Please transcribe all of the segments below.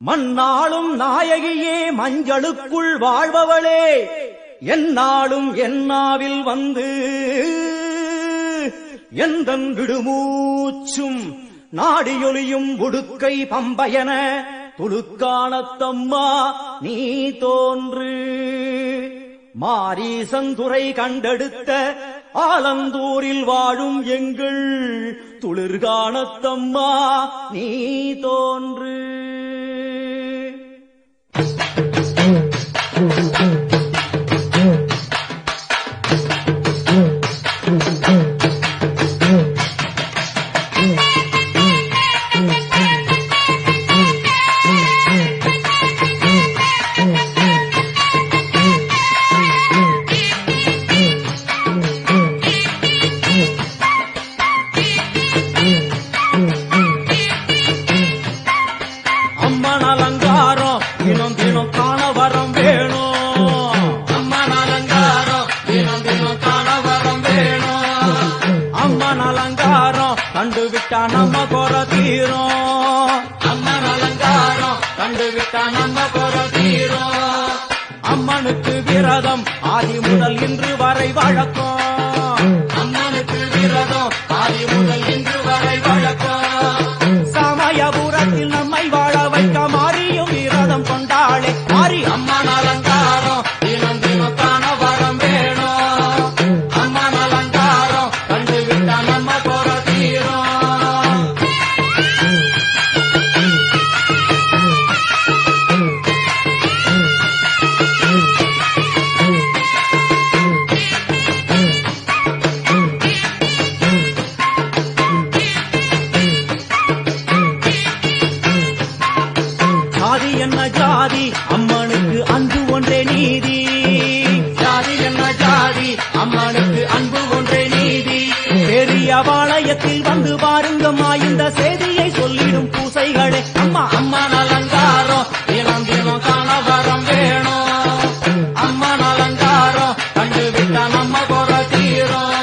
மண்ணாளும் நாயகியே மஞ்சளுக்குள் வாழ்பவளே, என்னாலும் என்னாவில் வந்து எந்தன் விடுமூச்சும் நாடியொலியும் உடுக்கை பம்பையன துலுக்கானத்தம்மா நீ தோன்று. மாரீசந்துரை கண்டெடுத்த ஆலந்தூரில் வாழும் எங்கள் துளிர்கானத்தம்மா நீ தோன்று. அம்மன் அலங்காரம் தினம் தினம் காண வரம் வேணும். அம்மன் அலங்காரம் தினம் தினம் காண வரம் வேணும். அம்மன் அலங்காரம் கண்டுவிட்டா நம்ம குற தீரும். அம்மன் அலங்காரம் கண்டுவிட்டா நம்ம குற தீரும். அம்மனுக்கு விரதம் ஆதி முதல் இன்று வரை வழக்கம். அம்மனுக்கு விரதம் ஆதி முதல் இன்று வரை வழக்கம். சமயபுரத்தில் நம்மை வாழ வைக்க மாறியும் விரதம் கொண்டாளே மாறி அம்மன் அலங்காரம் தினம் தினம் காண வரம் வேணும். அம்மன் அலங்காரம் கண்டுவிட்டா நம்ம குற தீரும். ஜாதி என்ன ஜாதி அம்மனுக்கு அன்பு ஒன்றே நீதி. ஜாதி என்ன ஜாதி அம்மனுக்கு அன்பு ஒன்றே நீதி. பெரிய பாளையத்தில் வந்து பாருங்கம்மா இந்த செய்தியை சொல்லிடும் பூசைகளே. அம்மா அம்மன் அலங்காரம் தினம் தினம் காண வரம் வேணும். அம்மன் அலங்காரம் கண்டுவிட்டா நம்ம குற தீரும்.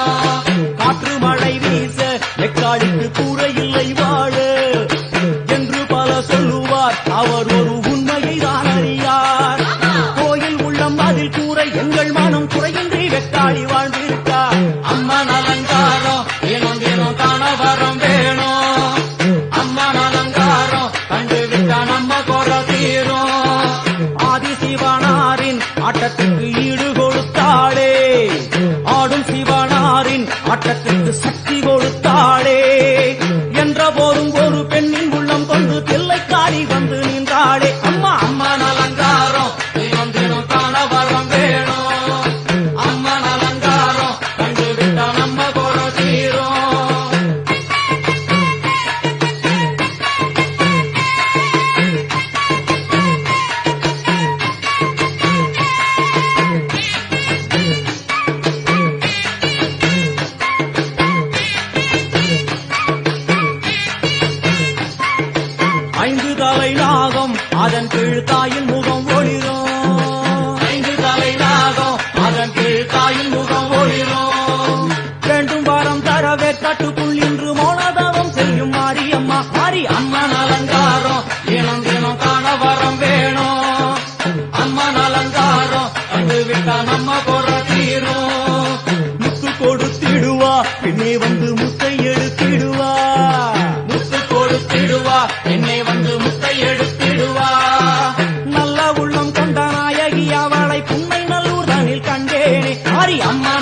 காற்று மழை வீச வெக்காடிக்கு கூரை இல்லை வாழு என்று பல சொல்லுவார். அவர் ஒரு உண்மையை தான் அறியார். கோயில் உள்ளம் அதில் கூரை எங்கள் மனம் குறையின்றி வெக்காடி வாழ்ந்திருக்கார். அம்மன் அலங்காரம் தினம் தினம் காண வரம் வேணும். அம்மன் அலங்காரம் கண்டுவிட்டா நம்ம குற தீரும். ஆதி சிவனாரின் ஆட்டத்துக்கு ஈடு கொடுத்தாளே. ஆடும் சிவனாரின் ஆட்டத்துக்கு சக்தி கொடுத்தாளே. என்ற போதும் ஒரு பெண்ணின் உள்ளம் கொண்டு தில்லைக்காடி வந்து நின்றாளே. அம்மா அம்மன் அலங்காரம் தினம் தினம் காண வரம் வேணும். அம்மன் அலங்காரம் கண்டுவிட்டா நம்ம குற தீரும். ஐந்து தலை நாகம் அதன் கீழ் தாயின் முகம் ஒளிரும். ஐந்து தலை நாகம் அதன் கீழ் தாயின் முகம் ஒளிரும். வேண்டும் வாரம் தரவே கட்டுக்குள் இன்று மோனதவம் செய்யும் மாரியம்மா மாறி அம்மன் அலங்காரம் தினம் தினம் காண வரம் வேணும். அம்மன் அலங்காரம் கண்டுவிட்டா நம்ம குற தீரும். முத்து கொடுத்திடுவா பின்னே வந்து முத்தை எடுத்திடுவா. முத்து கொடுத்திடுவா என்னை வந்து முத்தை எடுத்திடுவா. நல்ல உள்ளம் கொண்ட நாயகி அவளை புன்னை நல்லூர் தனில் கண்டேனே மாறி அம்மா